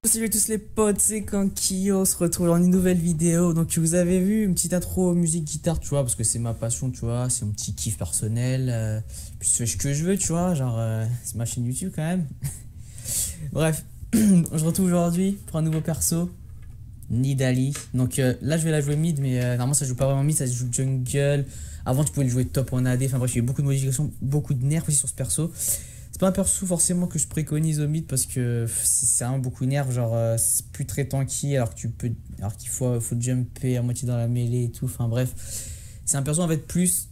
Salut à tous les potes, c'est Kanki, on se retrouve dans une nouvelle vidéo. Donc vous avez vu une petite intro musique guitare, tu vois, parce que c'est ma passion, tu vois, c'est mon petit kiff personnel. Puis je fais ce que je veux, tu vois, genre c'est ma chaîne YouTube quand même. Bref, je retrouve aujourd'hui pour un nouveau perso, Nidalee. Donc là je vais la jouer mid, mais normalement ça joue pas vraiment mid, ça se joue jungle. Avant tu pouvais le jouer top en AD, enfin bref, il y a eu beaucoup de modifications, beaucoup de nerfs aussi sur ce perso. C'est pas un perso forcément que je préconise au mid parce que c'est vraiment beaucoup de nerfs, genre c'est plus très tanky alors que alors qu'il faut jumper à moitié dans la mêlée et tout, enfin bref. C'est un perso en fait plus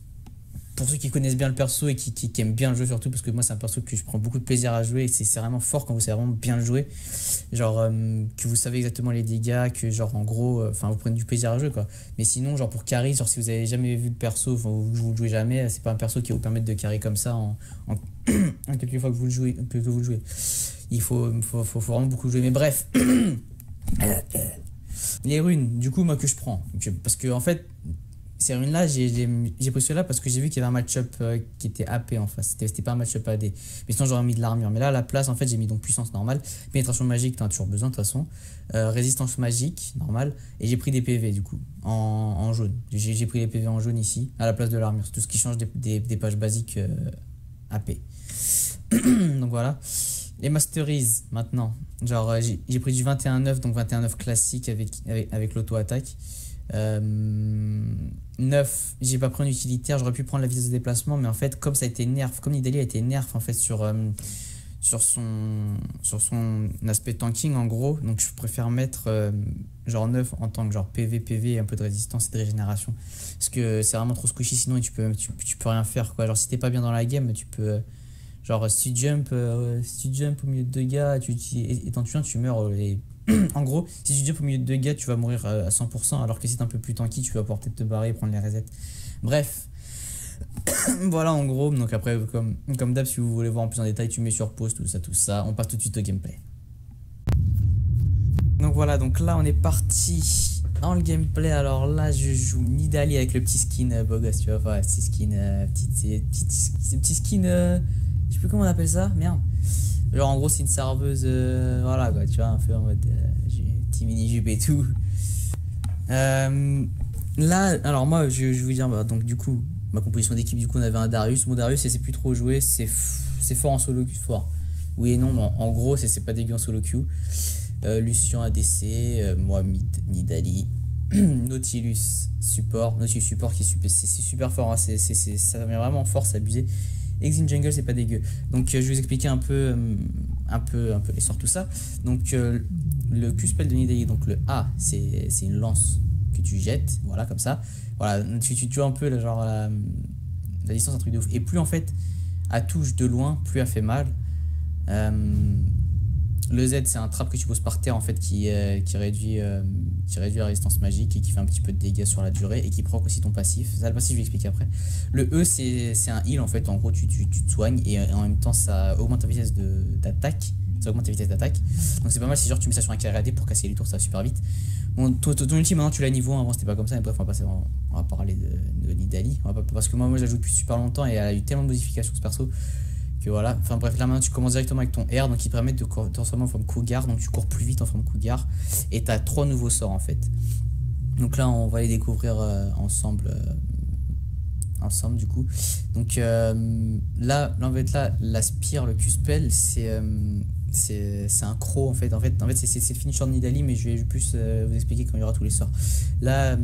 pour ceux qui connaissent bien le perso et qui aiment bien le jeu surtout, parce que moi c'est un perso que je prends beaucoup de plaisir à jouer et c'est vraiment fort quand vous savez vraiment bien le jouer, genre que vous savez exactement les dégâts, que genre en gros enfin vous prenez du plaisir à jouer quoi. Mais sinon genre pour carry, genre si vous avez jamais vu le perso, vous le jouez jamais, c'est pas un perso qui va vous permettre de carry comme ça en quelques fois que vous le jouez, il faut vraiment beaucoup jouer, mais bref. Les runes du coup moi que je prends, parce que en fait ces runes là j'ai pris cela parce que j'ai vu qu'il y avait un match-up qui était AP en face, c'était pas un match-up AD, mais sinon j'aurais mis de l'armure, mais là à la place en fait j'ai mis donc puissance normale, pénétration magique t'en as toujours besoin de toute façon, résistance magique normale, et j'ai pris des PV du coup en jaune, j'ai pris les PV en jaune ici à la place de l'armure, c'est tout ce qui change des pages basiques AP. Donc voilà. Les masteries maintenant, genre j'ai pris du 21-9, donc 21-9 classique avec l'auto-attaque. 9, j'ai pas pris un utilitaire, j'aurais pu prendre la vitesse de déplacement, mais en fait comme ça a été nerf, comme Nidalee a été nerf en fait sur son aspect tanking en gros, donc je préfère mettre genre 9 en tant que genre PV et un peu de résistance et de régénération, parce que c'est vraiment trop squishy sinon tu peux rien faire quoi. Genre si t'es pas bien dans la game tu peux genre si tu jump au milieu de deux gars et t'en tues un, tu meurs en gros si tu jump au milieu de deux gars tu vas mourir à 100%, alors que si t'es un peu plus tanky tu vas pouvoir peut-être te barrer et prendre les resets. Bref. Voilà en gros, donc après comme d'hab si vous voulez voir en plus en détail tu mets sur pause tout ça, on passe tout de suite au gameplay. Donc voilà, donc là on est parti dans le gameplay. Alors là je joue Nidalee avec le petit skin beau gosse, tu vois, enfin petit skin petit skin je sais plus comment on appelle ça, merde. Genre en gros c'est une serveuse, voilà quoi, tu vois, un peu en mode petit mini jupe et tout. Là, alors moi je vais vous dire, bah, donc du coup, ma composition d'équipe, du coup on avait un Darius. Mon Darius c'est plus trop joué, c'est fort en solo queue, fort. Oui et non, mais en gros c'est pas dégueu en solo queue. Lucian ADC, moi Nidalee. Nautilus support qui c'est super fort, hein, ça met vraiment fort, c'est abusé. Exin Jungle c'est pas dégueu. Donc je vais vous expliquer un peu et sur tout ça. Donc le Q-spell de Nidalee, donc le A c'est une lance que tu jettes, voilà comme ça. Voilà, tu vois un peu là, genre la distance, un truc de ouf. Et plus en fait à touche de loin, plus elle fait mal. Le Z c'est un trap que tu poses par terre en fait qui réduit la résistance magique et qui fait un petit peu de dégâts sur la durée et qui proc aussi ton passif. Ça le passif je vais expliquer après. Le E c'est un heal en fait, en gros tu te soignes et en même temps ça augmente ta vitesse d'attaque. Ça augmente ta vitesse d'attaque. Donc c'est pas mal si genre tu mets ça sur un carré AD pour casser les tours, ça va super vite. Bon, ton ulti maintenant tu l'as niveau 1, avant c'était pas comme ça, mais bref on va parler de Nidalee. Parce que moi je la joue depuis super longtemps et elle a eu tellement de modifications ce perso que voilà, enfin bref, là maintenant tu commences directement avec ton R, donc qui permet de te transformer en forme cougar, donc tu cours plus vite en forme cougar, et tu as 3 nouveaux sorts en fait. Donc là on va les découvrir ensemble du coup. Donc là en fait là la spire, le Q-spell c'est un croc en fait c'est le finisher de Nidalee, mais je vais plus vous expliquer quand il y aura tous les sorts. Là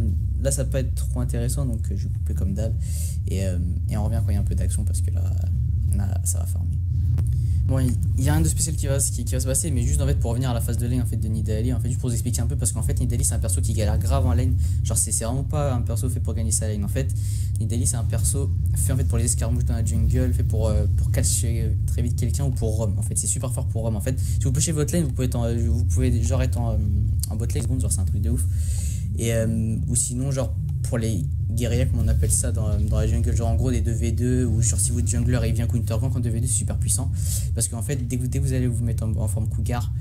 ça va pas être trop intéressant, donc je vais couper comme d'hab et on revient quand il y a un peu d'action, parce que là ça va farmer. Bon, il y a rien de spécial qui va se passer, mais juste en fait pour revenir à la phase de lane en fait de Nidalee, en fait juste pour vous expliquer un peu, parce qu'en fait Nidalee c'est un perso qui galère grave en lane, genre c'est vraiment pas un perso fait pour gagner sa lane. En fait Nidalee c'est un perso fait en fait pour les escarmouches dans la jungle, fait pour catcher très vite quelqu'un, ou pour roam. En fait c'est super fort pour roam. En fait si vous pushez votre lane vous pouvez genre être en bot lane seconde, genre c'est un truc de ouf. Et ou sinon genre pour les guerriers comme on appelle ça dans la jungle, genre en gros des 2v2, ou genre si votre jungler il vient counter gank en 2v2, c'est super puissant, parce qu'en fait dès que vous allez vous mettre en forme cougar,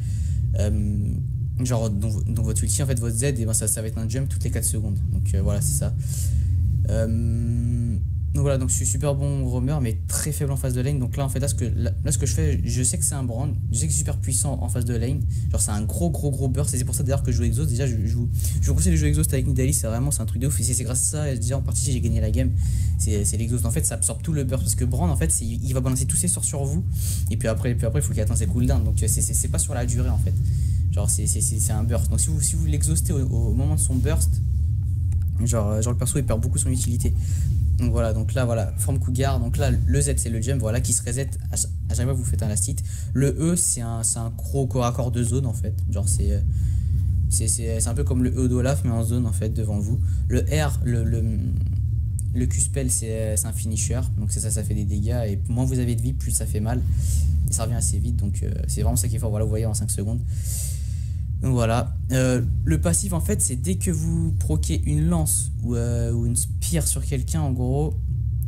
genre dans votre ulti en fait votre Z, et ben ça va être un jump toutes les 4 secondes, donc voilà c'est ça. Donc voilà, donc je suis super bon roamer, mais très faible en phase de lane. Donc là, en fait, là, ce que je fais, je sais que c'est un brand, je sais que c'est super puissant en phase de lane. Genre, c'est un gros burst. Et c'est pour ça d'ailleurs que je joue Exhaust. Déjà, je vous conseille de jouer Exhaust avec Nidalee, c'est un truc de ouf. Et c'est grâce à ça, déjà en partie, j'ai gagné la game. C'est l'Exhaust. En fait, ça absorbe tout le burst. Parce que Brand, en fait, il va balancer tous ses sorts sur vous. Et puis après il faut qu'il atteigne ses cooldowns. Donc c'est pas sur la durée, en fait. Genre, c'est un burst. Donc si vous l'exhaustez au moment de son burst, genre le perso il perd beaucoup son utilité. Donc voilà, donc là voilà, forme Cougar, donc là le Z c'est le jump, voilà, qui se reset à chaque fois que vous faites un last hit. Le E c'est un gros corps à corps de zone en fait, genre c'est un peu comme le E d'Olaf mais en zone en fait devant vous. Le R, le Q-spell c'est un finisher, donc ça fait des dégâts et moins vous avez de vie plus ça fait mal. Et ça revient assez vite, donc c'est vraiment ça qui est fort, voilà vous voyez en 5 secondes. Donc voilà, le passif en fait c'est dès que vous proquez une lance ou une spire sur quelqu'un, en gros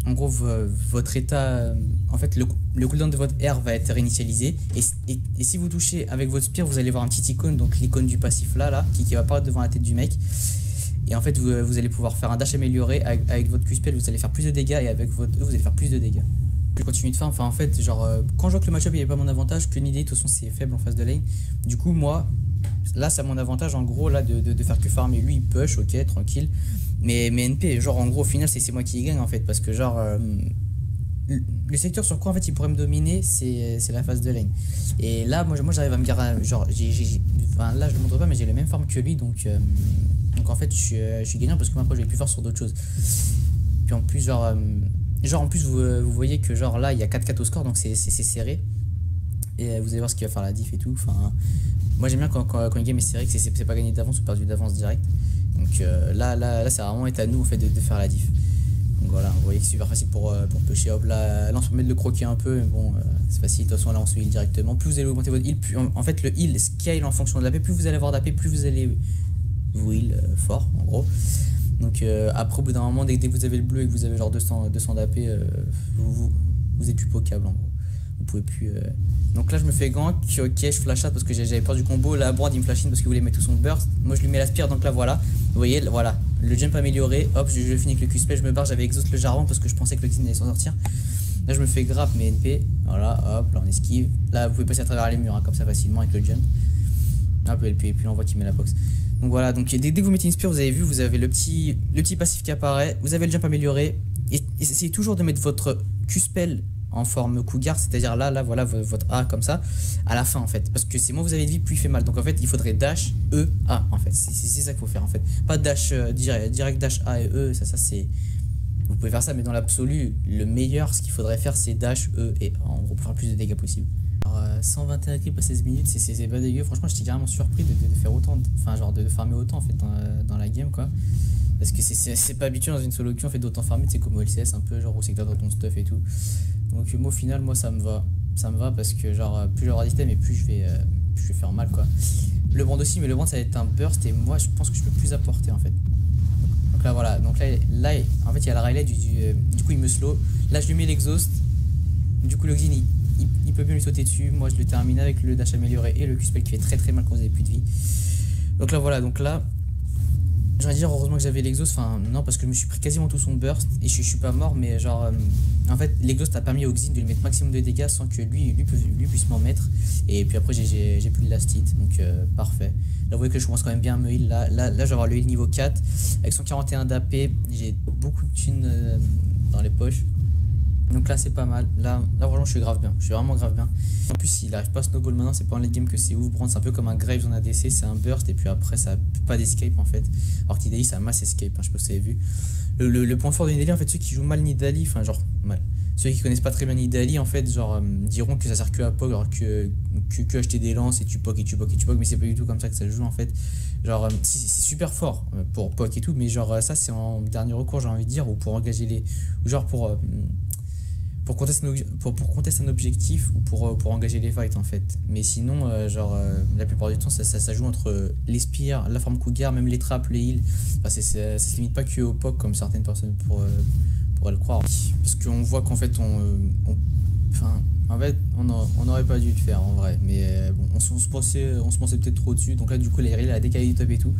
votre état, en fait le cooldown de votre R va être réinitialisé et si vous touchez avec votre spire vous allez voir un petit icône, donc l'icône du passif là qui va apparaître devant la tête du mec. Et en fait vous allez pouvoir faire un dash amélioré avec votre Q-spell, vous allez faire plus de dégâts et avec votre E vous allez faire plus de dégâts. Je continue de faire, enfin en fait genre quand je vois que le match-up il est pas mon avantage, que Nidalee de toute façon c'est faible en phase de lane, du coup moi là c'est mon avantage en gros là de faire que farmer. Lui il push, ok tranquille, mais NP genre en gros au final c'est moi qui gagne en fait, parce que genre le secteur sur quoi en fait il pourrait me dominer c'est la phase de lane. Et là moi j'arrive à me garer, genre enfin là je le montre pas mais j'ai la même forme que lui, donc en fait je suis gagnant parce que moi après je vais plus fort sur d'autres choses. Puis en plus genre en plus vous voyez que genre là il y a 4-4 au score, donc c'est serré et vous allez voir ce qui va faire la diff et tout. Enfin moi j'aime bien quand une game est serré, que c'est pas gagné d'avance ou perdu d'avance direct. Donc là ça va vraiment être à nous en fait de faire la diff. Donc voilà, vous voyez que c'est super facile pour pusher. Hop là on se permet de le croquer un peu, mais bon c'est facile, de toute façon là on se heal directement. Plus vous allez augmenter votre heal, plus en fait le heal scale en fonction de l'AP, plus vous allez avoir d'AP, plus vous allez vous heal fort en gros. Donc après au bout d'un moment dès que vous avez le bleu et que vous avez genre 200 d'AP, vous êtes plus pokeable en gros. Vous pouvez plus donc là je me fais gank, ok je flash out parce que j'avais peur du combo. Là Brand il me flash in parce qu'il voulait mettre tout son burst, moi je lui mets la spire, donc là voilà vous voyez voilà le jump amélioré, hop je finis avec le Q-spell, je me barre, j'avais exhaust le jarvan parce que je pensais que le Xin allait s'en sortir. Là je me fais grappe mais NP, voilà hop là on esquive, là vous pouvez passer à travers les murs hein, comme ça facilement avec le jump, hop et puis on voit qu'il met la box. Donc voilà, donc dès que vous mettez une spire vous avez vu, vous avez le petit passif qui apparaît, vous avez le jump amélioré et essayez toujours de mettre votre Q-spell en forme Cougar, c'est-à-dire là voilà votre A comme ça à la fin en fait, parce que c'est moins vous avez de vie plus il fait mal, donc en fait il faudrait dash E A en fait, c'est ça qu'il faut faire en fait, pas dash direct dash A et E, ça c'est, vous pouvez faire ça mais dans l'absolu le meilleur ce qu'il faudrait faire c'est dash E et A en gros pour faire le plus de dégâts possible. Alors 121 creeps à 16 minutes c'est pas dégueu, franchement j'étais carrément surpris de faire autant, enfin genre de farmer autant en fait dans la game quoi, parce que c'est pas habitué dans une solo queue en fait d'autant farmer, c'est comme au LCS un peu genre où c'est que t'as ton stuff et tout. Donc moi au final moi ça me va parce que genre plus j'aurai d'items et plus je vais faire mal quoi. Le brand aussi, mais le brand ça va être un burst et moi je pense que je peux plus apporter en fait. Donc là voilà, donc là en fait il y a la Riley du coup il me slow, là je lui mets l'exhaust, du coup le Xin il peut bien lui sauter dessus, moi je le termine avec le dash amélioré et le Q-spell qui fait très mal quand vous avez plus de vie. Donc là voilà, donc là j'aurais dire heureusement que j'avais l'exhaust, enfin non parce que je me suis pris quasiment tout son burst et je suis pas mort, mais genre en fait l'exhaust a permis au Xin de lui mettre maximum de dégâts sans que lui puisse m'en mettre, et puis après j'ai plus de last hit, donc parfait. Là vous voyez que je commence quand même bien à me heal, là je vais avoir le heal niveau 4 avec 141 d'AP, j'ai beaucoup de thunes dans les poches. Donc là c'est pas mal, là vraiment je suis grave bien, je suis vraiment grave bien. En plus il arrive pas à snowball maintenant, c'est pas en late game que c'est ouf. Brand c'est un peu comme un Graves en ADC, c'est un burst et puis après ça a pas d'escape en fait. Alors que Nidalee ça a masse escape, hein, je sais pas si vous avez vu. Le point fort de Nidalee en fait, ceux qui jouent mal Nidalee, enfin genre mal, ceux qui connaissent pas très bien Nidalee en fait genre diront que ça sert que à poke, alors que acheter des lances et tu poke, mais c'est pas du tout comme ça que ça se joue en fait. Genre c'est super fort pour poke et tout, mais genre ça c'est en dernier recours j'ai envie de dire, ou pour engager les, ou genre pour contester un objectif ou pour engager les fights en fait. Mais sinon la plupart du temps ça joue entre les spires, la forme Cougar, même les traps, les heals, enfin, ça se limite pas que au POC comme certaines personnes pourraient le croire, parce qu'on voit qu'en fait on n'aurait pas dû le faire en vrai, mais bon on se pensait peut-être trop dessus, donc là du coup la RL a décalé du top et tout.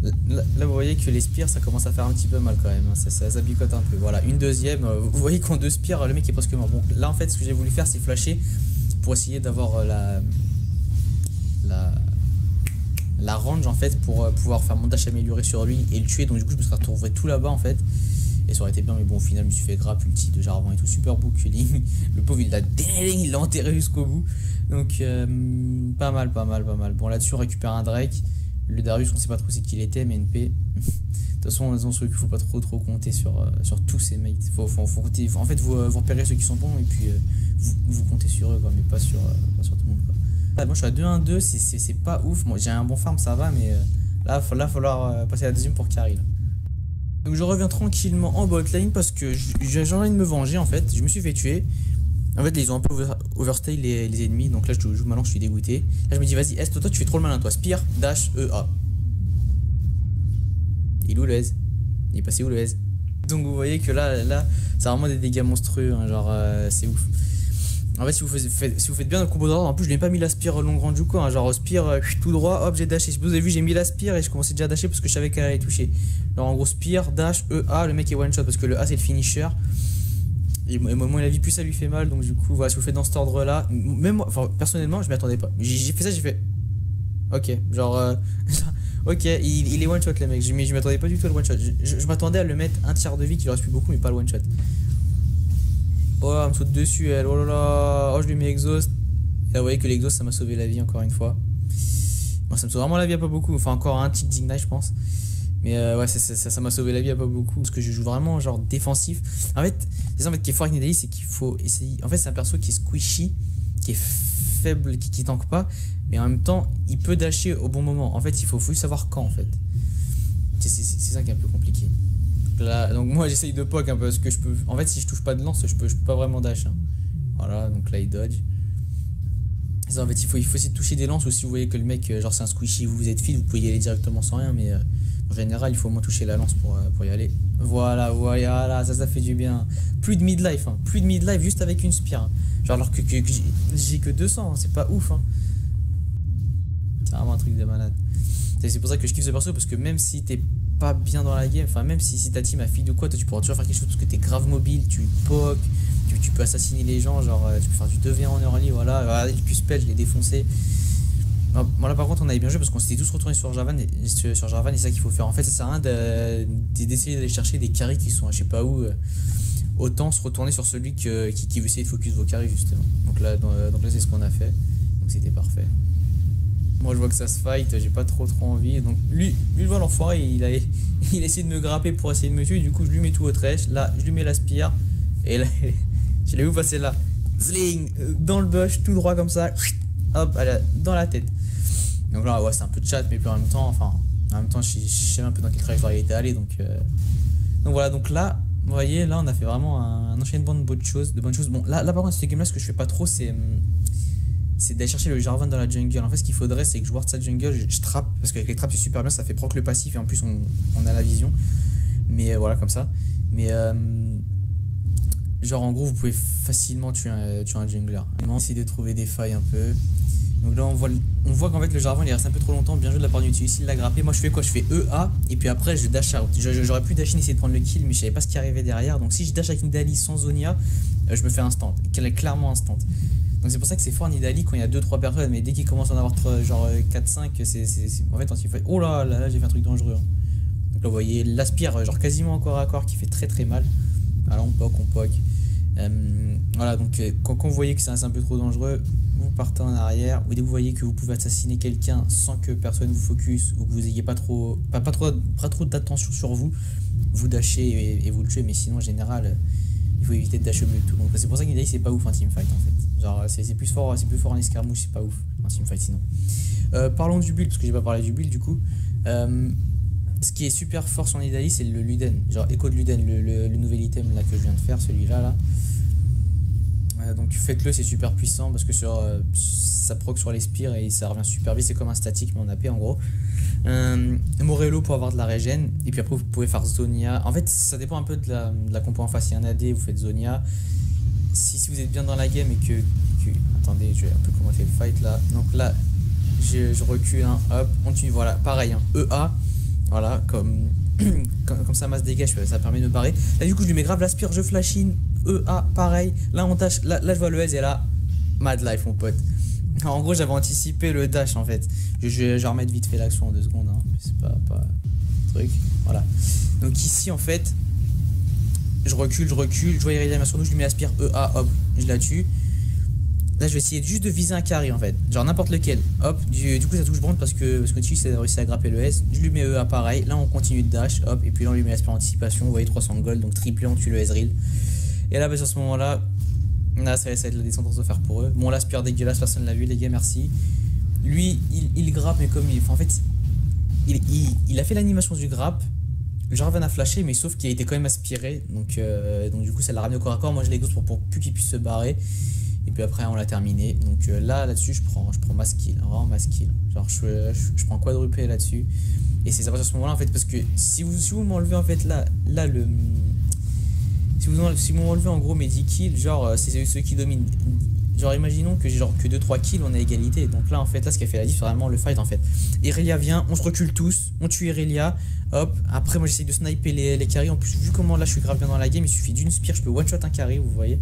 Là, vous voyez que les spires, ça commence à faire un petit peu mal quand même. Hein. Ça picote un peu. Voilà, une deuxième. Vous voyez qu'en 2 spires, le mec est presque mort. Bon, là, en fait, ce que j'ai voulu faire, c'est flasher pour essayer d'avoir la range, en fait, pour pouvoir faire mon dash amélioré sur lui et le tuer. Donc, du coup, je me serais retrouvé tout là-bas, en fait. Et ça aurait été bien, mais bon, au final, je me suis fait grappe, ulti de Jarvan et tout. Super beau killing. Le pauvre, il l'a enterré jusqu'au bout. Donc, pas mal. Bon, là-dessus, on récupère un Drake. Le Darius, on sait pas trop c'est qui il était, mais NP. De toute façon, dans ce truc, il faut pas trop compter sur tous ces mates. Faut compter, en fait, vous repérez ceux qui sont bons et puis vous comptez sur eux, quoi, mais pas sur tout le monde. Quoi. Là, moi, je suis à 2-1-2, c'est pas ouf. Moi, j'ai un bon farm, ça va, mais là, il va falloir passer à la deuxième pour carry. Là. Donc, je reviens tranquillement en bot lane parce que j'ai envie de me venger, en fait. Je me suis fait tuer. En fait, ils ont un peu overstay les ennemis, donc là, je joue malin, je suis dégoûté. Là, je me dis, vas-y, Est, toi, tu fais trop le malin, toi. Spire, dash, EA. Il est où le S? Il est passé où le S? Donc vous voyez que là c'est vraiment des dégâts monstrueux, hein, genre c'est ouf. En fait si vous faites bien le combo d'ordre, en plus je n'ai pas mis la spire long range du coup, hein, genre spire tout droit, hop j'ai dashé. Si vous avez vu j'ai mis la spire et je commençais déjà à dasher parce que je savais qu'elle allait toucher. Alors en gros spire, dash, EA, le mec est one shot parce que le A c'est le finisher. Et moi la vie plus ça lui fait mal, donc du coup voilà, si vous faites dans cet ordre là, même moi, enfin personnellement je m'y attendais pas. J'ai fait ça, j'ai fait ok, genre ok, il est one shot les mecs, je m'y attendais pas du tout à le one shot. Je m'attendais à le mettre un tiers de vie qui lui reste plus beaucoup, mais pas le one shot. Oh, elle me saute dessus elle, oh là là, oh je lui mets exhaust. Et là vous voyez que l'exhaust ça m'a sauvé la vie encore une fois. Bon, ça me sauve vraiment la vie à pas beaucoup, enfin encore un tick d'ignite je pense. Mais ouais, ça m'a sauvé la vie à pas beaucoup parce que je joue vraiment genre défensif. En fait, c'est ça en fait qui est fort avec Nidalee, c'est qu'il faut essayer. En fait, c'est un perso qui est squishy, qui est faible, qui tank pas, mais en même temps, il peut dasher au bon moment. En fait, il faut juste savoir quand en fait. C'est ça qui est un peu compliqué. Là, donc moi, j'essaye de poke un peu parce que je peux. En fait, si je touche pas de lance, je peux pas vraiment dash. Hein. Voilà, donc là, il dodge. Ça, en fait, il faut essayer de toucher des lances ou si vous voyez que le mec, genre c'est un squishy, vous êtes fit, vous pouvez y aller directement sans rien, mais en général, il faut au moins toucher la lance pour y aller. Voilà, ça fait du bien. Plus de midlife, hein, plus de midlife juste avec une spire. Hein. Genre alors que j'ai que 200, hein, c'est pas ouf. Hein. C'est vraiment un truc de malade. C'est pour ça que je kiffe ce perso parce que même si t'es pas bien dans la game, enfin même si ta team a feed ou quoi, toi tu pourras toujours faire quelque chose parce que t'es grave mobile, tu poke. Tu peux assassiner les gens, genre tu peux faire du 2v1 en early, voilà, il peut spell, je l'ai défoncé. Bon là par contre on avait bien joué parce qu'on s'était tous retournés sur Jarvan et c'est ça qu'il faut faire. En fait ça sert à rien d'essayer d'aller chercher des carries qui sont à je sais pas où. Autant se retourner sur celui qui veut essayer de focus vos carries justement. Donc là c'est ce qu'on a fait, donc c'était parfait. Moi je vois que ça se fight, j'ai pas trop envie, donc lui je vois l'enfoiré, il a essayé de me grapper pour essayer de me tuer, du coup je lui mets tout au trèche, là je lui mets la spire, et là je l'ai vu passer là, zling, dans le bush, tout droit comme ça, hop, dans la tête. Donc là, ouais, c'est un peu de chat, mais puis en même temps, je sais un peu dans quelle trajectoire il était allé, donc voilà, donc là, vous voyez, là, on a fait vraiment un enchaînement de bonnes choses. Bon, là par contre, cette game-là, ce que je fais pas trop, c'est d'aller chercher le Jarvan dans la jungle. En fait, ce qu'il faudrait, c'est que je ward sa jungle, je trappe, parce qu'avec les trappes, c'est super bien, ça fait proc le passif, et en plus, on a la vision. Mais voilà, comme ça. Mais genre en gros vous pouvez facilement tuer un jungler. On essaie de trouver des failles un peu. Donc là on voit qu'en fait le Jarvan il reste un peu trop longtemps, bien joué de la part du Nautilus, il l'a grappé. Moi je fais quoi? Je fais EA et puis après je dash out. J'aurais pu dasher essayer de prendre le kill mais je savais pas ce qui arrivait derrière. Donc si je dash avec Nidalee sans Zonia, je me fais instant, qu'elle est clairement instant. Donc c'est pour ça que c'est fort Nidalee quand il y a 2-3 personnes, mais dès qu'il commence à en avoir genre 4-5, en fait il fait oh là j'ai fait un truc dangereux. Hein. Donc là vous voyez l'aspire genre quasiment corps à corps qui fait très mal. Alors on poke. Voilà, donc quand vous voyez que c'est un peu trop dangereux, vous partez en arrière. Dès que vous voyez que vous pouvez assassiner quelqu'un sans que personne vous focus ou que vous n'ayez pas trop d'attention sur vous, vous dashez et vous le tuez. Mais sinon en général, il faut éviter de dasher au milieu de tout. Donc c'est pour ça que c'est pas ouf un teamfight en fait. Genre c'est plus fort en escarmouche, c'est pas ouf un teamfight sinon. Parlons du build parce que j'ai pas parlé du build du coup. Ce qui est super fort sur Nidalee, c'est le Luden, genre Echo de Luden, le nouvel item là que je viens de faire, celui-là là. Donc faites-le, c'est super puissant parce que ça proc sur les spires et ça revient super vite, c'est comme un statique mais en AP en gros. Morello pour avoir de la régène et puis après vous pouvez faire Zonia. En fait ça dépend un peu de la compo en face, si y a un AD vous faites Zonia. Si vous êtes bien dans la game et que attendez, je vais un peu commenter le fight là. Donc là je recule, hein, hop, on continue, voilà, pareil, hein, EA. Voilà, comme ça, masse dégage, ça permet de me barrer. Là, du coup, je lui mets grave l'aspire, je flash in, EA, pareil. Là, on dash, là, je vois le S et là, mad life, mon pote. En gros, j'avais anticipé le dash en fait. Je vais remettre vite fait l'action en 2 secondes. Hein. C'est pas truc. Voilà. Donc, ici, en fait, je recule, je vois Irelia sur nous, je lui mets l'aspire, EA, hop, je la tue. Là, je vais essayer juste de viser un carry en fait. Genre n'importe lequel. Hop, du coup, ça touche Brand parce que dessus, ça a réussi à grapper le S. Je lui mets EA pareil. Là, on continue de dash. Hop, et puis là, on lui met l'aspire anticipation. Vous voyez, 300 gold. Donc, triplé, on tue le S-Reel. Et là, bah, sur ce moment-là, là, ça va être la descente à faire pour eux. Bon, l'aspire dégueulasse, personne l'a vu, les gars, merci. Lui, il grappe, mais comme il. Enfin, en fait, il a fait l'animation du grappe. Jarvan a flashé, mais sauf qu'il a été quand même aspiré. Donc du coup, ça l'a ramené au corps à corps. Moi, je l'ai pour plus qu'il puisse se barrer. Et puis après, on l'a terminé. Donc là-dessus, je prends ma skill. Vraiment ma skill. Genre, je prends quadruplé là-dessus. Et c'est à partir de ce moment-là, en fait, parce que si vous m'enlevez, en fait, là le. Si vous m'enlevez en gros mes 10 kills, genre, c'est ceux qui dominent. Genre, imaginons que j'ai genre que 2-3 kills, on a égalité. Donc là, en fait, là, ce qui a fait la diff, c'est vraiment le fight, en fait. Irelia vient, on se recule tous, on tue Irelia. Hop, après, moi, j'essaye de sniper les carries. En plus, vu comment là, je suis grave bien dans la game, il suffit d'une spire, je peux one-shot un carry, vous voyez.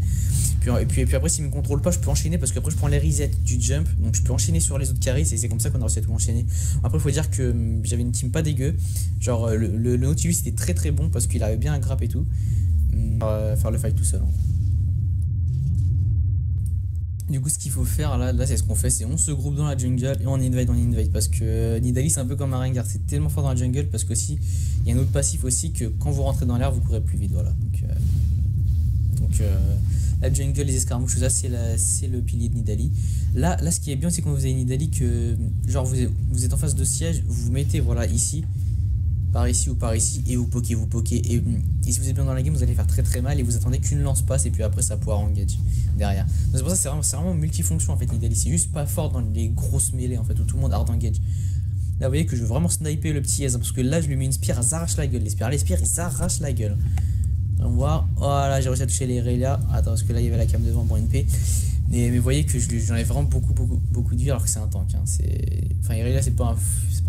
Et puis après, s'il me contrôle pas, je peux enchaîner parce qu'après, je prends les resets du jump. Donc, je peux enchaîner sur les autres carries. C'est comme ça qu'on a réussi à tout enchaîner. Après, il faut dire que j'avais une team pas dégueu. Genre, le Nautilus était très très bon parce qu'il avait bien un grab et tout. Faire le fight tout seul. Du coup, ce qu'il faut faire là c'est ce qu'on fait, c'est on se groupe dans la jungle et on invade parce que Nidalee c'est un peu comme un Rengar, c'est tellement fort dans la jungle parce qu'aussi il y a un autre passif aussi que quand vous rentrez dans l'air vous courez plus vite, voilà. Donc la jungle, les escarmouches, tout ça c'est le pilier de Nidalee. Là ce qui est bien c'est quand vous avez Nidalee que genre vous êtes en face de siège, vous vous mettez voilà ici par ici ou par ici et vous pokez et si vous êtes bien dans la game vous allez faire très très mal et vous attendez qu'une lance passe et puis après ça pourra engage derrière. C'est pour ça que c'est vraiment multifonction en fait Nidalee, c'est juste pas fort dans les grosses mêlées en fait où tout le monde hard engage. Là vous voyez que je veux vraiment sniper le petit S parce que là je lui mets une spire, elle s'arrache la gueule, les spires ils s'arrachent la gueule. On voit, voilà j'ai réussi à toucher les Irelia, attends parce que là il y avait la cam devant pour NP. Mais vous voyez que j'en ai vraiment beaucoup de vie alors que c'est un tank hein. Enfin Irelia c'est pas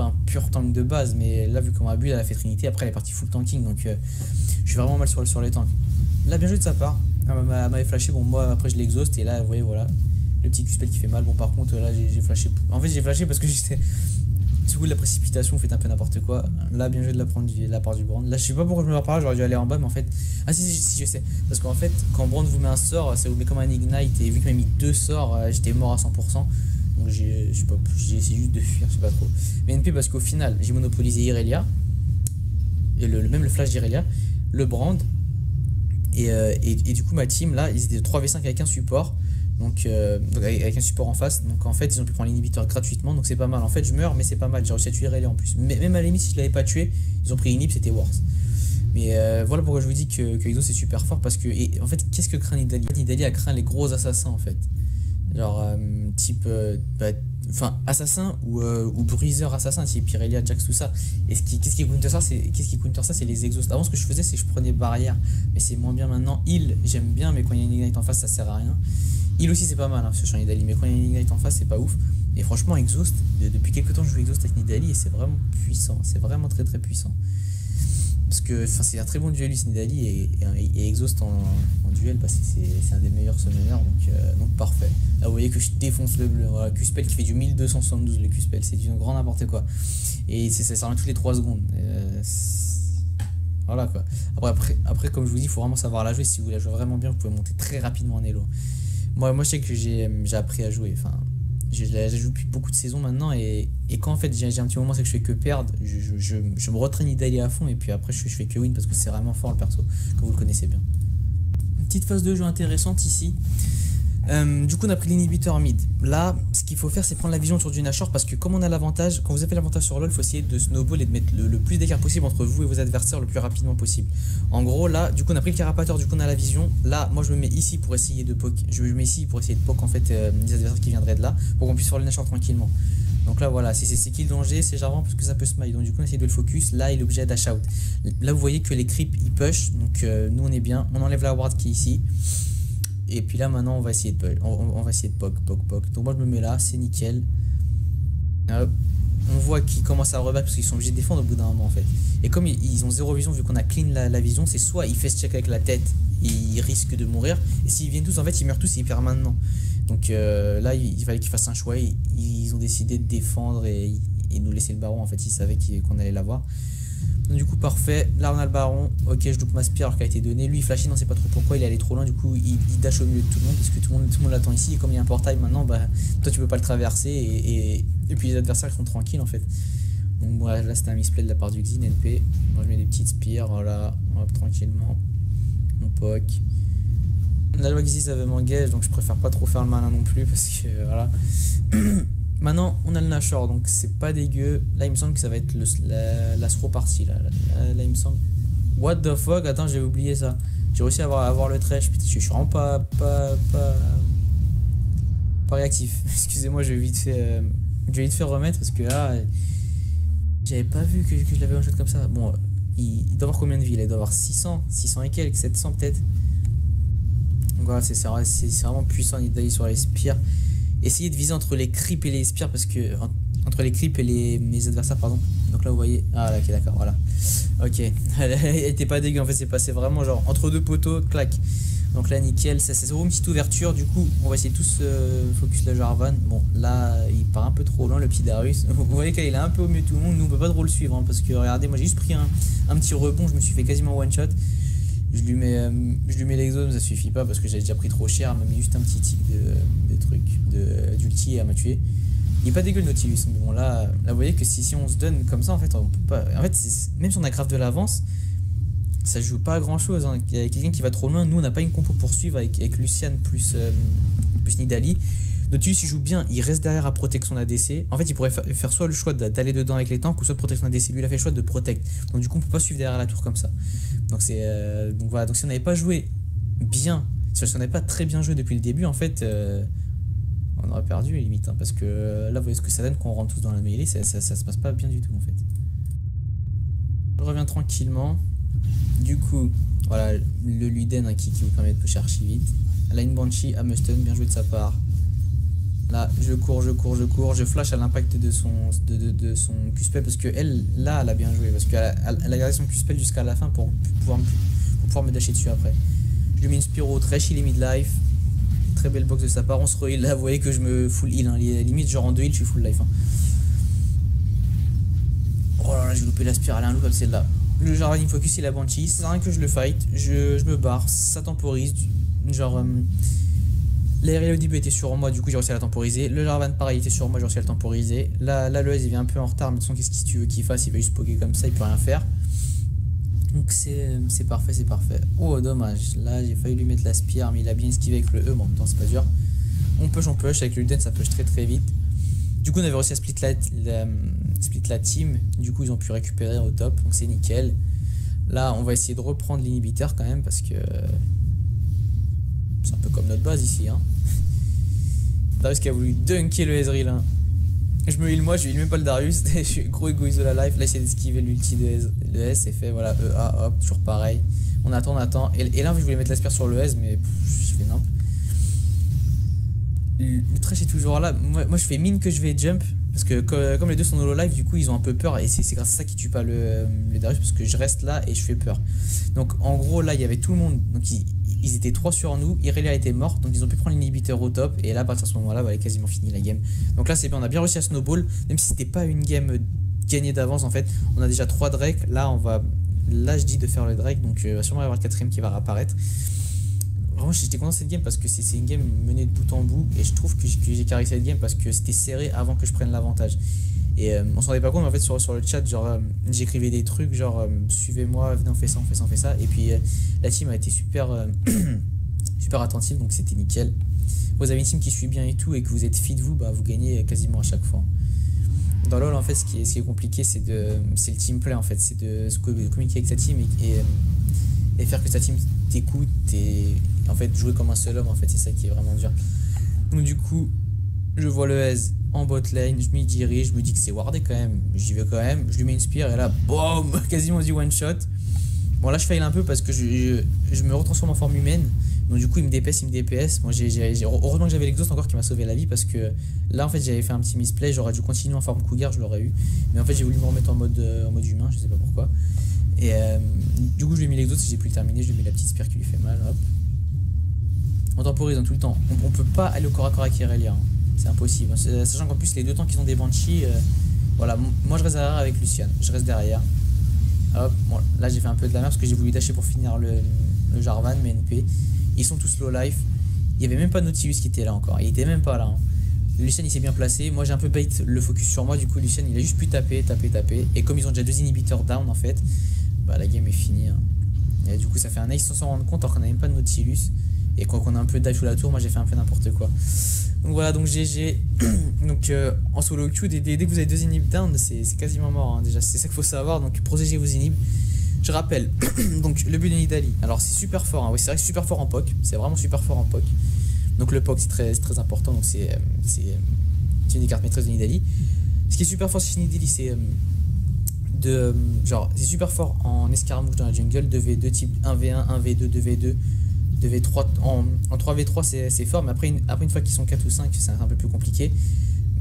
un pur tank de base, mais là vu comment Abus elle a fait Trinité, après elle est partie full tanking, donc je suis vraiment mal sur les tanks. Là bien joué de sa part, elle m'avait flashé, bon moi après je l'exhaust et là vous voyez voilà, le petit Q-spell qui fait mal, bon par contre là j'ai flashé, en fait j'ai flashé parce que j'étais sous de la précipitation, vous faites un peu n'importe quoi. Là bien joué de la part du Brand, là je sais pas pourquoi je me repars, j'aurais dû aller en bas mais en fait, ah si je sais, parce qu'en fait quand Brand vous met un sort, ça vous met comme un ignite et vu qu'il m'a mis 2 sorts, j'étais mort à 100%. Donc j'ai essayé juste de fuir, je sais pas trop. Mais NP parce qu'au final j'ai monopolisé Irelia et même le flash d'Irelia, le Brand et du coup ma team là ils étaient 3v5 avec un support, donc avec un support en face, donc en fait ils ont pu prendre l'inhibiteur gratuitement, donc c'est pas mal. En fait je meurs mais c'est pas mal, j'ai réussi à tuer Irelia en plus. Mais même à la limite si je l'avais pas tué, ils ont pris inhib, c'était worse. Mais voilà pourquoi je vous dis que Exo c'est super fort parce que en fait qu'est-ce que craint Nidalee? Nidalee a craint les gros assassins en fait. Genre type assassin ou briseur assassin type Irelia, Jax, tout ça. Et qu'est-ce qui counter ça, c'est les exhausts. Avant ce que je faisais c'est que je prenais barrière, mais c'est moins bien maintenant. Heal j'aime bien mais quand il y a une ignite en face ça sert à rien. Heal aussi c'est pas mal hein, sur Nidalee, mais quand il y a une ignite en face c'est pas ouf. Et franchement exhaust, depuis quelques temps je joue exhaust avec Nidalee et c'est vraiment puissant, c'est vraiment très très puissant. Parce que c'est un très bon dueliste Nidalee et exhaust en duel, bah, c'est un des meilleurs summoners, donc parfait. Là vous voyez que je défonce le bleu, voilà, Q-spell qui fait du 1272 le Q-spell, c'est du grand n'importe quoi. Et ça revient toutes les 3 secondes. Voilà quoi. Après comme je vous dis, il faut vraiment savoir la jouer. Si vous la jouez vraiment bien, vous pouvez monter très rapidement en elo. Moi je sais que j'ai appris à jouer, enfin je joue depuis beaucoup de saisons maintenant et quand en fait j'ai un petit moment c'est que je fais que perdre, je me retraîne Nidalee à fond et puis après je fais que win parce que c'est vraiment fort le perso, comme vous le connaissez bien. Une petite phase de jeu intéressante ici. Du coup on a pris l'inhibiteur mid. Là ce qu'il faut faire c'est prendre la vision autour du Nashor parce que comme on a l'avantage, quand vous avez l'avantage sur LoL, il faut essayer de snowball et de mettre le plus d'écart possible entre vous et vos adversaires le plus rapidement possible. En gros là du coup on a pris le carapateur, du coup on a la vision. Là moi je me mets ici pour essayer de poke, en fait les adversaires qui viendraient de là pour qu'on puisse faire le Nashor tranquillement. Donc là voilà, c'est kill danger, c'est Jarvan parce que ça peut smite, donc du coup on essaie de le focus. Là il est obligé dash out. Là vous voyez que les creeps ils push, donc nous on est bien, on enlève la ward qui est ici. Et puis là maintenant on va essayer de poke. Donc moi je me mets là, c'est nickel. Hop. on voit qu'ils commencent à rebattre parce qu'ils sont obligés de défendre au bout d'un moment en fait. Et comme ils ont zéro vision, vu qu'on a clean la vision, c'est soit ils fait ce check avec la tête et ils risquent de mourir, et s'ils viennent tous, en fait ils meurent tous et ils perdent maintenant. Donc là il fallait qu'ils fassent un choix, ils ont décidé de défendre et nous laisser le baron en fait, ils savaient qu'on allait l'avoir. Donc du coup parfait, là on a le baron, ok je loupe ma spire alors qu'elle a été donnée, lui il flashait, non c'est pas trop pourquoi, il est allé trop loin, du coup il dash au milieu de tout le monde parce que tout le monde l'attend ici, et comme il y a un portail maintenant, bah toi tu peux pas le traverser et puis les adversaires ils sont tranquilles en fait. Donc bon, là c'était un misplay de la part du Xin NP, moi je mets des petites spires, voilà, hop tranquillement, mon poc. La loi Xyz avait m'engage donc je préfère pas trop faire le malin non plus parce que voilà. Maintenant, on a le Nashor, donc c'est pas dégueu. Là, il me semble que ça va être la throw partie. Là, il me semble. What the fuck? Attends, j'ai oublié ça. J'ai réussi à avoir le trash. Putain, je suis vraiment pas réactif. Excusez-moi, je vais vite fait remettre parce que là, j'avais pas vu que je l'avais un shot comme ça. Bon, il doit avoir combien de vie là? Il doit avoir 600 et quelques, 700 peut-être. Donc voilà, c'est vraiment puissant d'aller sur les spires. Essayez de viser entre les creeps et les spires parce que entre les creeps et mes adversaires pardon. Donc là vous voyez, ah là ok d'accord, voilà, ok. Elle était pas dégueu en fait, c'est passé vraiment genre entre deux poteaux, clac. Donc là nickel, ça c'est vraiment une petite ouverture. Du coup on va essayer de tous focus la Jarvan. Bon là il part un peu trop loin le petit Darius. Vous voyez qu'il est un peu au milieu de tout le monde, nous on peut pas trop le suivre hein, parce que regardez, moi j'ai juste pris un petit rebond, je me suis fait quasiment one shot. Je lui mets l'exo, ça suffit pas parce que j'avais déjà pris trop cher, elle m'a mis juste un petit tic de truc, d'ulti et elle m'a tué. Il est pas dégueu le Nautilus, mais bon là vous voyez que si on se donne comme ça en fait on peut pas. En fait même si on a grave de l'avance, ça joue pas à grand chose. Hein. Il y a quelqu'un qui va trop loin, nous on n'a pas une compo pour suivre avec Lucian plus Nidali. Nautilus il joue bien, il reste derrière à protect son ADC. En fait il pourrait faire soit le choix d'aller dedans avec les tanks ou soit de protect son ADC. Lui il a fait le choix de protect. Donc du coup on peut pas suivre derrière la tour comme ça. Donc donc voilà, donc si on n'avait pas joué bien, si on n'avait pas très bien joué depuis le début en fait on aurait perdu limite hein, parce que là vous voyez ce que ça donne quand on rentre tous dans la mêlée, ça se passe pas bien du tout en fait. Je reviens tranquillement. Du coup voilà le Luden hein, qui vous permet de pusher archi vite. Là une Banshee à Muston, bien joué de sa part. Là, je cours, je flash à l'impact de son Q-spell parce que elle, là, elle a bien joué parce qu'elle a gardé son Q-spell jusqu'à la fin pour pouvoir me dasher dessus après. Je lui mets une Spiro, trash heal et midlife. Très belle box de sa part, on se re-heal. Là, vous voyez que je me full heal, hein. Limite, genre en 2 heal, je suis full life. Hein. Oh là là, j'ai loupé la spirale, un loup comme celle-là. Le Jarvan il focus, il a Banshee, c'est rien que je le fight, je me barre, ça temporise, genre. L'aérien au début était sur moi, du coup j'ai réussi à la temporiser. Le Jarvan pareil était sur moi, j'ai réussi à le temporiser. Là le S il vient un peu en retard, mais de toute façon qu'est-ce que tu veux qu'il fasse, il va juste poker comme ça, il peut rien faire. Donc c'est parfait, c'est parfait. Oh dommage, là j'ai failli lui mettre la spire, mais il a bien esquivé avec le E, bon en même temps c'est pas dur. On push, avec le Luden ça push très vite. Du coup on avait réussi à split la team, du coup ils ont pu récupérer au top, donc c'est nickel. Là on va essayer de reprendre l'inhibiteur quand même parce que... c'est un peu comme notre base ici hein. Darius qui a voulu dunker le Ezreal hein. Je me heal moi, je heal même pas le Darius. Je suis gros égoïste de la life. Là j'essaie d'esquiver l'ulti de S, c'est fait, voilà, EA, hop, toujours pareil. On attend. Et là je voulais mettre la spire sur le S mais je fais n'importe. Le trash est toujours là. Moi je fais mine que je vais jump. Parce que comme les deux sont holo live, du coup ils ont un peu peur. Et c'est grâce à ça qu'ils tuent pas le Darius. Parce que je reste là et je fais peur. Donc en gros là il y avait tout le monde. Donc ils étaient 3 sur nous, Irelia était morte, donc ils ont pu prendre l'inhibiteur au top, et là à partir de ce moment là, elle est quasiment fini la game. Donc là c'est bien, on a bien réussi à snowball, même si c'était pas une game gagnée d'avance en fait, on a déjà 3 Drake, là je dis de faire le Drake, donc il va sûrement y avoir le 4ème qui va réapparaître. Vraiment j'étais content de cette game parce que c'est une game menée de bout en bout, et je trouve que j'ai carré cette game parce que c'était serré avant que je prenne l'avantage. Et on s'en rendait pas compte, mais en fait sur le chat genre j'écrivais des trucs genre suivez-moi, venez on fait ça, et puis la team a été super super attentive, donc c'était nickel. Vous avez une team qui suit bien et tout et que vous êtes fit vous, bah vous gagnez quasiment à chaque fois. Dans LoL en fait ce qui est compliqué c'est le team play en fait, c'est de communiquer avec sa team et faire que sa team t'écoute et en fait jouer comme un seul homme en fait, c'est ça qui est vraiment dur. Donc du coup je vois le S en bot lane, je m'y dirige, je me dis que c'est wardé quand même, j'y vais quand même, je lui mets une spire et là, boum, quasiment du one shot. Bon là je fail un peu parce que je me retransforme en forme humaine, Donc du coup il me DPS. Bon, heureusement que j'avais l'exhaust encore qui m'a sauvé la vie, parce que là en fait j'avais fait un petit misplay, j'aurais dû continuer en forme cougar, je l'aurais eu. Mais en fait j'ai voulu me remettre en mode humain, je sais pas pourquoi. Et du coup je lui ai mis l'exhaust et j'ai pu le terminer, je lui ai mis la petite spire qui lui fait mal, hop. On temporise tout le temps, on peut pas aller au corps à corps avec Irelia, hein. C'est impossible. Sachant qu'en plus les deux tanks qui sont des Banshee, voilà, moi je reste derrière avec Lucian, je reste derrière. Hop, bon, là j'ai fait un peu de la merde parce que j'ai voulu dasher pour finir le Jarvan, mais NP. Ils sont tous low life. Il n'y avait même pas Nautilus qui était là encore, il était même pas là, hein. Lucian il s'est bien placé, moi j'ai un peu bait le focus sur moi, du coup Lucian il a juste pu taper. Et comme ils ont déjà 2 inhibiteurs down en fait, bah la game est finie, hein. Et du coup ça fait un ace sans s'en rendre compte alors qu'on n'a même pas de Nautilus. Et quand on a un peu de dive sous la tour, moi j'ai fait un peu n'importe quoi. Donc voilà, donc GG. Donc en solo queue, dès que vous avez 2 inhibs down, c'est quasiment mort, hein, déjà. C'est ça qu'il faut savoir, donc protégez vos inhibs. Je rappelle, donc le but de Nidalee, alors c'est super fort, hein. Oui, c'est vrai que c'est super fort en POC, c'est vraiment super fort en POC. Donc le POC c'est très important, donc c'est une des cartes maîtresses de Nidalee. Ce qui est super fort chez Nidalee, c'est c'est super fort en escarmouche dans la jungle, 2v2 type 1v1, 1v2, 2v2. 2v3 en 3v3 c'est fort, mais après une fois qu'ils sont 4 ou 5 c'est un peu plus compliqué.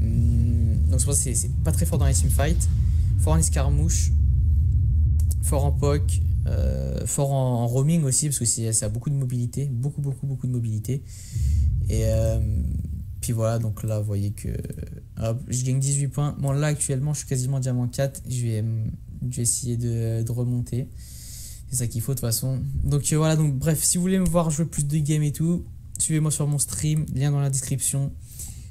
Donc c'est pour ça que c'est pas très fort dans les teamfights. Fort en escarmouche, fort en POC, fort en roaming aussi, parce que ça a beaucoup de mobilité, beaucoup de mobilité. Et puis voilà, donc là vous voyez que hop, je gagne 18 points. Bon là actuellement je suis quasiment diamant 4, je vais essayer de remonter. C'est ça qu'il faut de toute façon. Donc voilà, donc bref, si vous voulez me voir jouer plus de games et tout, suivez-moi sur mon stream, lien dans la description.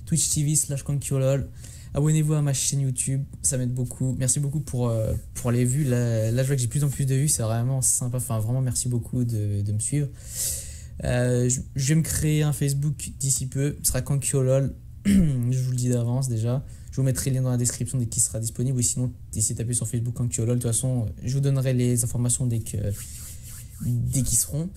Twitch TV/Conkyolol. Abonnez-vous à ma chaîne YouTube, ça m'aide beaucoup. Merci beaucoup pour les vues. Là je vois que j'ai plus en plus de vues, c'est vraiment sympa. Enfin, vraiment, merci beaucoup de me suivre. Je vais me créer un Facebook d'ici peu, ce sera Conkyolol. Je vous le dis d'avance déjà. Je vous mettrai le lien dans la description dès qu'il sera disponible, ou sinon essayez de taper sur Facebook Conkyolol. De toute façon, je vous donnerai les informations dès qu'ils seront.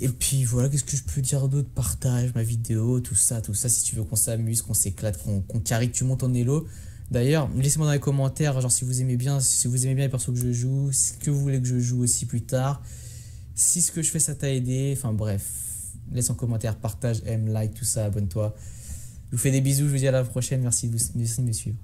Et puis voilà, qu'est-ce que je peux dire d'autre? Partage ma vidéo, tout ça, si tu veux qu'on s'amuse, qu'on s'éclate, qu'on carry, que tu montes en elo. D'ailleurs, laissez-moi dans les commentaires, genre si vous aimez bien les persos que je joue, ce que vous voulez que je joue aussi plus tard, si ce que je fais ça t'a aidé, enfin bref, laisse en commentaire, partage, aime, like, tout ça, abonne-toi. Je vous fais des bisous, je vous dis à la prochaine, merci de me suivre.